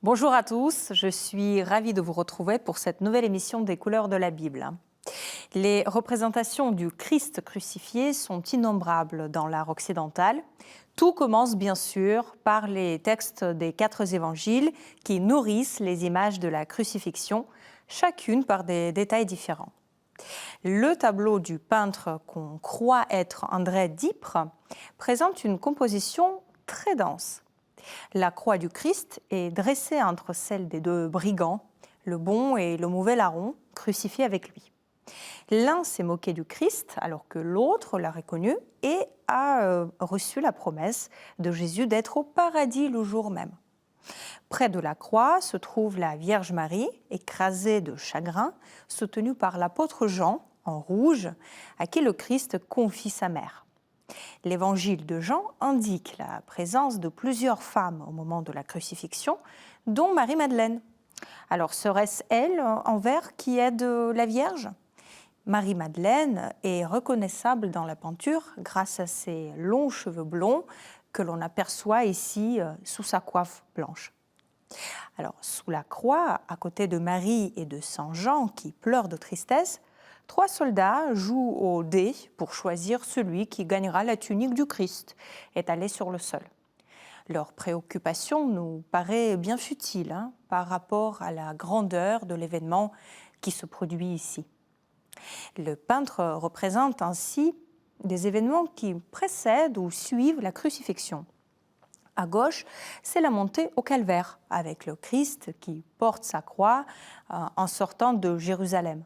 Bonjour à tous, je suis ravie de vous retrouver pour cette nouvelle émission des couleurs de la Bible. Les représentations du Christ crucifié sont innombrables dans l'art occidental. Tout commence bien sûr par les textes des 4 évangiles qui nourrissent les images de la crucifixion, chacune par des détails différents. Le tableau du peintre qu'on croit être André d'Ypres présente une composition très dense. La croix du Christ est dressée entre celle des 2 brigands, le bon et le mauvais larron, crucifiés avec lui. L'un s'est moqué du Christ alors que l'autre l'a reconnu et a reçu la promesse de Jésus d'être au paradis le jour même. Près de la croix se trouve la Vierge Marie, écrasée de chagrin, soutenue par l'apôtre Jean, en rouge, à qui le Christ confie sa mère. L'évangile de Jean indique la présence de plusieurs femmes au moment de la crucifixion, dont Marie-Madeleine. Alors serait-ce elle envers qui aide la Vierge ? Marie-Madeleine est reconnaissable dans la peinture grâce à ses longs cheveux blonds que l'on aperçoit ici sous sa coiffe blanche. Alors, sous la croix, à côté de Marie et de Saint Jean qui pleurent de tristesse, 3 soldats jouent au dé pour choisir celui qui gagnera la tunique du Christ, étalée sur le sol. Leur préoccupation nous paraît bien futile par rapport à la grandeur de l'événement qui se produit ici. Le peintre représente ainsi des événements qui précèdent ou suivent la crucifixion. À gauche, c'est la montée au calvaire, avec le Christ qui porte sa croix en sortant de Jérusalem.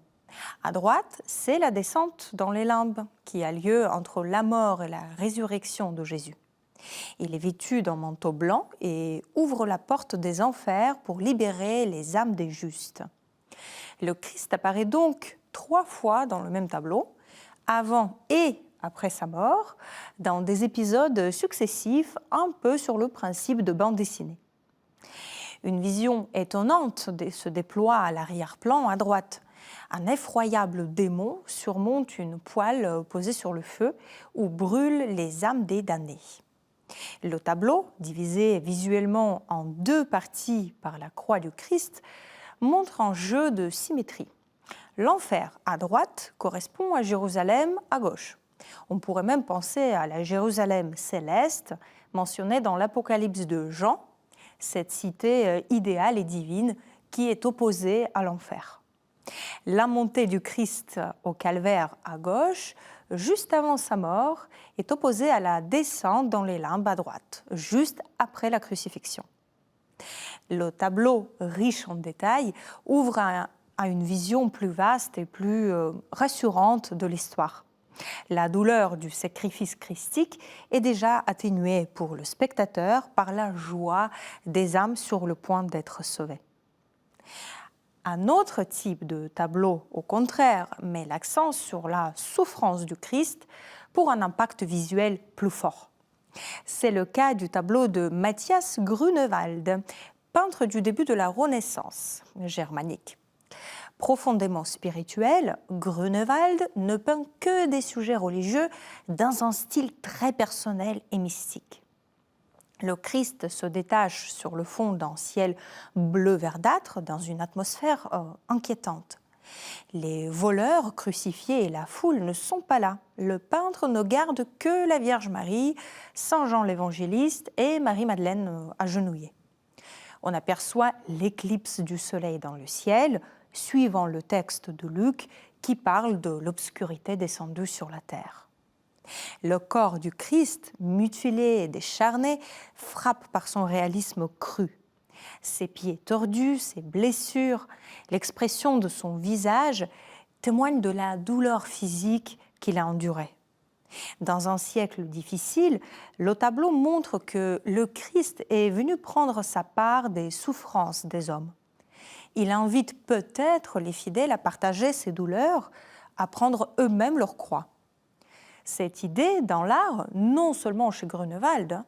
À droite, c'est la descente dans les limbes qui a lieu entre la mort et la résurrection de Jésus. Il est vêtu d'un manteau blanc et ouvre la porte des enfers pour libérer les âmes des justes. Le Christ apparaît donc 3 fois dans le même tableau, avant et après sa mort, dans des épisodes successifs, un peu sur le principe de bande dessinée. Une vision étonnante se déploie à l'arrière-plan à droite. Un effroyable démon surmonte une poêle posée sur le feu où brûlent les âmes des damnés. Le tableau, divisé visuellement en 2 parties par la croix du Christ, montre un jeu de symétrie. L'enfer à droite correspond à Jérusalem à gauche. On pourrait même penser à la Jérusalem céleste mentionnée dans l'Apocalypse de Jean, cette cité idéale et divine qui est opposée à l'enfer. La montée du Christ au calvaire à gauche, juste avant sa mort, est opposée à la descente dans les limbes à droite, juste après la crucifixion. Le tableau, riche en détails, ouvre à une vision plus vaste et plus rassurante de l'histoire. La douleur du sacrifice christique est déjà atténuée pour le spectateur par la joie des âmes sur le point d'être sauvées. Un autre type de tableau, au contraire, met l'accent sur la souffrance du Christ pour un impact visuel plus fort. C'est le cas du tableau de Matthias Grünewald, peintre du début de la Renaissance germanique. Profondément spirituel, Grünewald ne peint que des sujets religieux dans un style très personnel et mystique. Le Christ se détache sur le fond d'un ciel bleu verdâtre dans une atmosphère inquiétante. Les voleurs crucifiés et la foule ne sont pas là. Le peintre ne garde que la Vierge Marie, Saint Jean l'Évangéliste et Marie-Madeleine agenouillée. On aperçoit l'éclipse du soleil dans le ciel, suivant le texte de Luc qui parle de l'obscurité descendue sur la terre. Le corps du Christ, mutilé et décharné, frappe par son réalisme cru. Ses pieds tordus, ses blessures, l'expression de son visage témoignent de la douleur physique qu'il a endurée. Dans un siècle difficile, le tableau montre que le Christ est venu prendre sa part des souffrances des hommes. Il invite peut-être les fidèles à partager ces douleurs, à prendre eux-mêmes leur croix. Cette idée, dans l'art, non seulement chez Grünewald,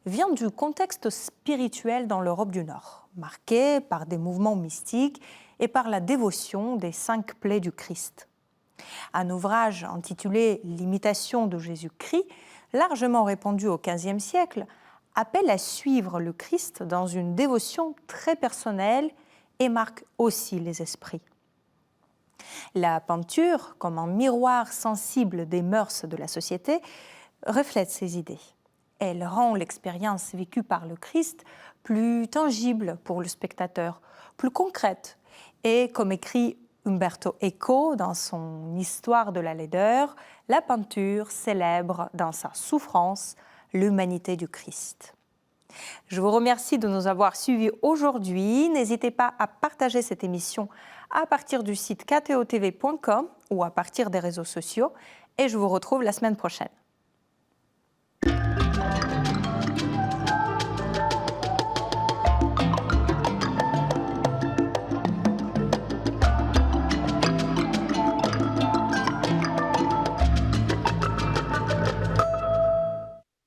vient du contexte spirituel dans l'Europe du Nord, marqué par des mouvements mystiques et par la dévotion des 5 plaies du Christ. Un ouvrage intitulé « L'imitation de Jésus-Christ », largement répandu au XVe siècle, appelle à suivre le Christ dans une dévotion très personnelle et marque aussi les esprits. La peinture, comme un miroir sensible des mœurs de la société, reflète ces idées. Elle rend l'expérience vécue par le Christ plus tangible pour le spectateur, plus concrète. Et comme écrit Umberto Eco dans son Histoire de la laideur, la peinture célèbre dans sa souffrance l'humanité du Christ. Je vous remercie de nous avoir suivis aujourd'hui. N'hésitez pas à partager cette émission à partir du site ktotv.com ou à partir des réseaux sociaux. Et je vous retrouve la semaine prochaine.